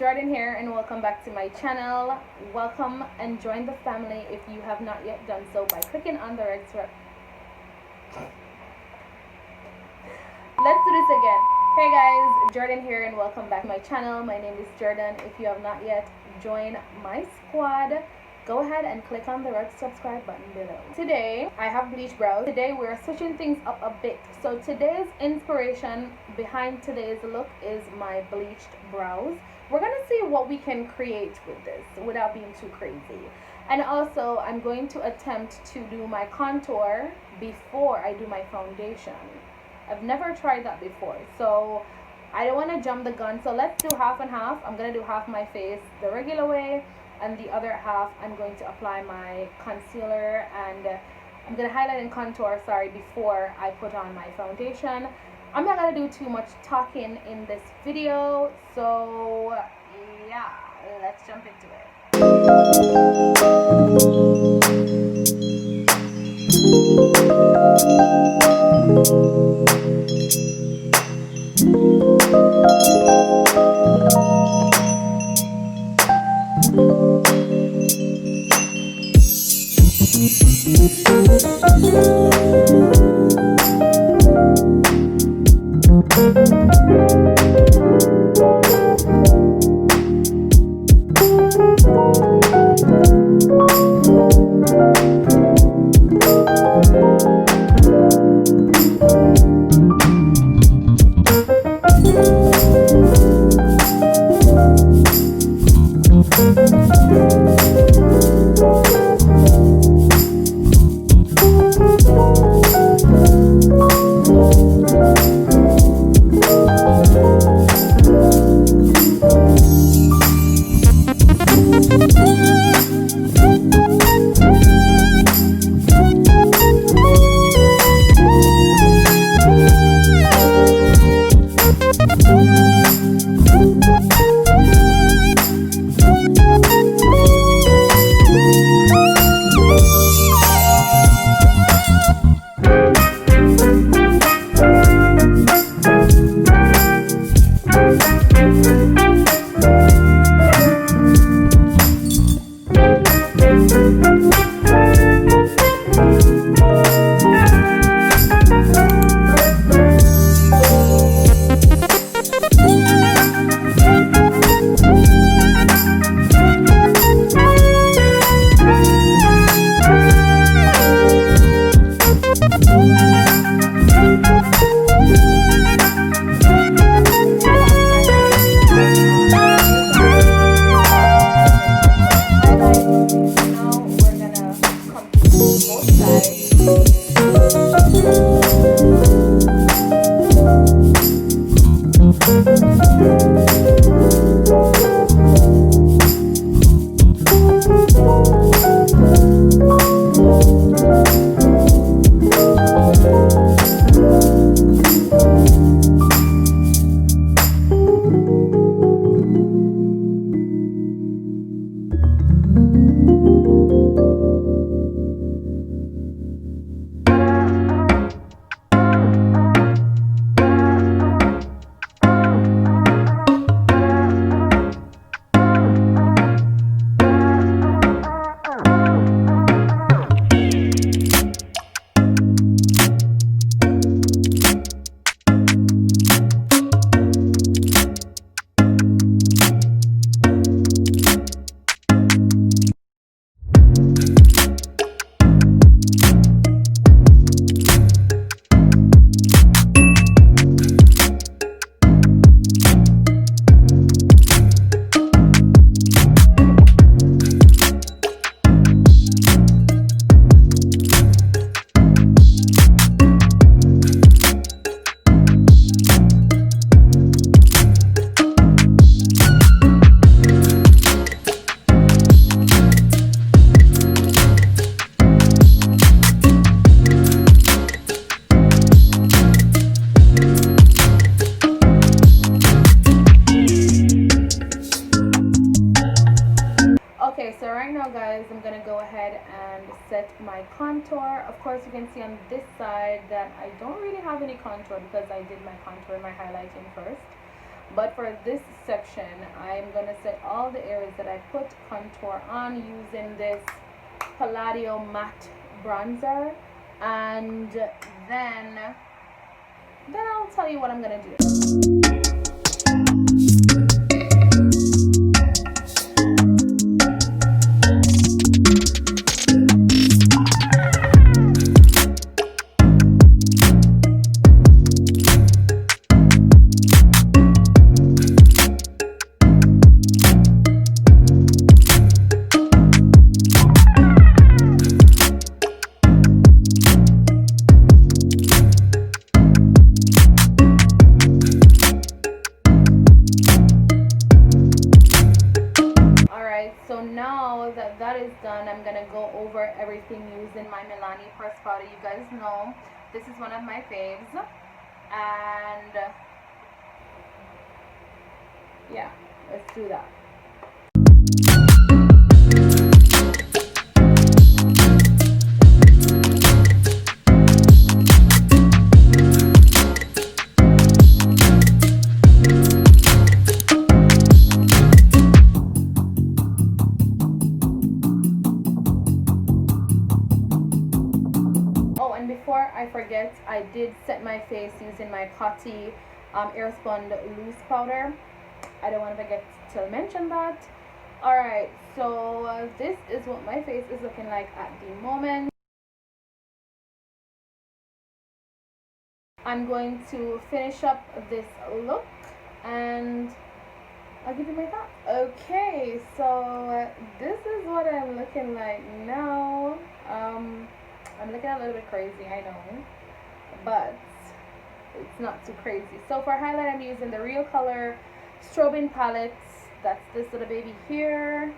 Jordan here, and welcome back to my channel. Welcome and join the family if you have not yet done so by clicking on the red square. Let's do this again. Hey guys, Jordan here, and welcome back to my channel. My name is Jordan. If you have not yet joined my squad, go ahead and click on the red subscribe button below. Today I have bleach brows. Today we're switching things up a bit. So today's inspiration behind today's look is my bleached brows. We're gonna see what we can create with this without being too crazy. And also I'm going to attempt to do my contour before I do my foundation. I've never tried that before, so I don't want to jump the gun. So let's do half and half. I'm gonna do half my face the regular way, and the other half I'm going to apply my concealer, and I'm gonna highlight and contour before I put on my foundation. I'm not gonna do too much talking in this video, so yeah, let's jump into it. So right now guys, I'm gonna go ahead and set my contour. Of course you can see on this side that I don't really have any contour because I did my contour and my highlighting first. But for this section, I'm gonna set all the areas that I put contour on using this Palladio matte bronzer, and then I'll tell you what I'm gonna do. So now that that is done, I'm gonna go over everything using my Milani press powder. You guys know this is one of my faves, and yeah, let's do that. Before I forget, I did set my face using my Coty Airspun loose powder. I don't want to forget to mention that. Alright, so this is what my face is looking like at the moment. I'm going to finish up this look and I'll give you my thoughts. Okay, so this is what I'm looking like now. I'm looking a little bit crazy, I know, but it's not too crazy. So for highlight, I'm using the Real Color Strobing palette. That's this little baby here.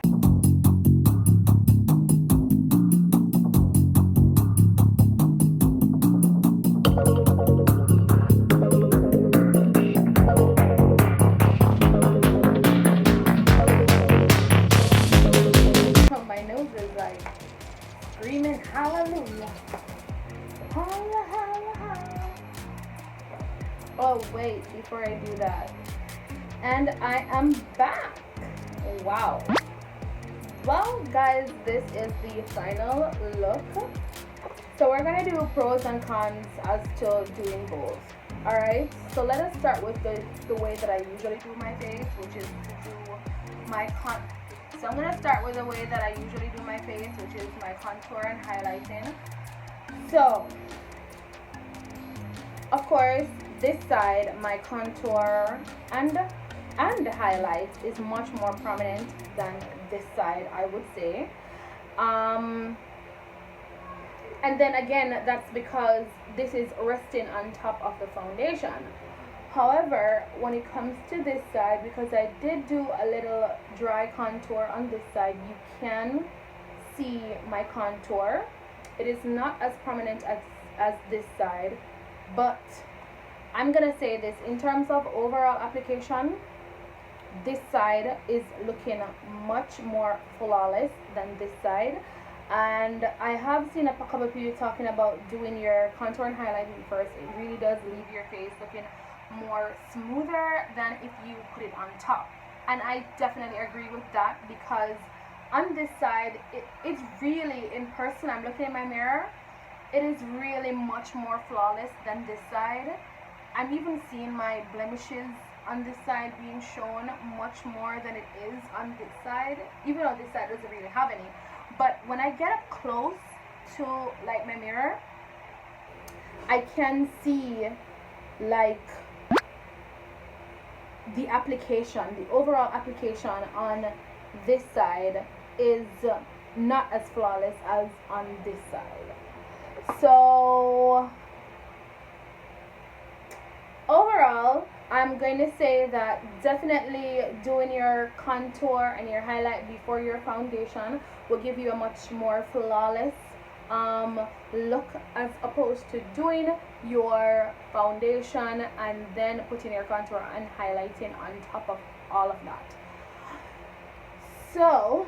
My nose is like screaming hallelujah. Holla, holla, holla. Oh wait, before I do that, and I am back. Wow. Well guys, this is the final look. So we're gonna do pros and cons as to doing both. Alright, so let us start with the way that I usually do my face, which is to do my So I'm gonna start with the way that I usually do my face, which is my contour and highlighting. So, of course, this side, my contour and highlight is much more prominent than this side, I would say. And then again, that's because this is resting on top of the foundation. However, when it comes to this side, because I did do a little dry contour on this side, you can see my contour. It is not as prominent as this side, but I'm gonna say this, in terms of overall application, this side is looking much more flawless than this side. And I have seen a couple of people talking about doing your contour and highlighting first. It really does leave your face looking more smoother than if you put it on top, and I definitely agree with that, because on this side it's really, in person, I'm looking in my mirror, it is really much more flawless than this side. I'm even seeing my blemishes on this side being shown much more than it is on this side, even though this side doesn't really have any. But when I get up close to like my mirror, I can see like the application, the overall application on this side is not as flawless as on this side. So overall, I'm going to say that definitely doing your contour and your highlight before your foundation will give you a much more flawless look, as opposed to doing your foundation and then putting your contour and highlighting on top of all of that. So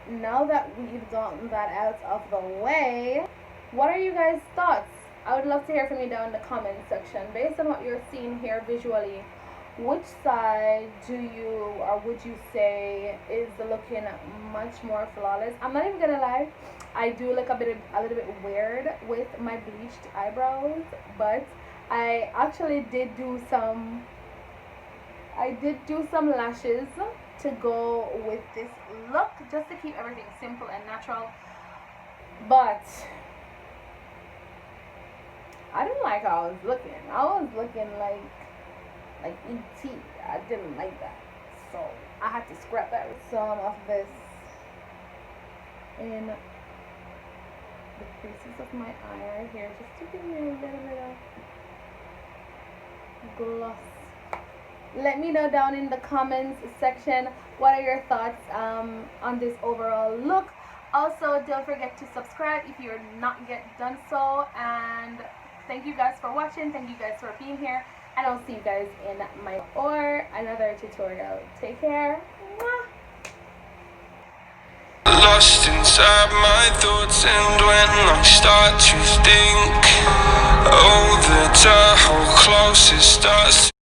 now that we've gotten that out of the way, what are you guys' thoughts? I would love to hear from you down in the comment section. Based on what you're seeing here visually, which side do you or would you say is looking much more flawless? I'm not even gonna lie, I do look a little bit weird with my bleached eyebrows, but I actually did do some lashes to go with this look, just to keep everything simple and natural. But I didn't like how I was looking. I was looking like ET. I didn't like that. So I had to scrap that with some of this in the creases of my eye right here, just to give me a little bit of gloss. Let me know down in the comments section what are your thoughts on this overall look. Also, don't forget to subscribe if you're not yet done so, and thank you guys for watching. Thank you guys for being here, and I'll see you guys in my or another tutorial. Take care. Mwah. Lost inside my thoughts, and when I start to think, oh, the closest starts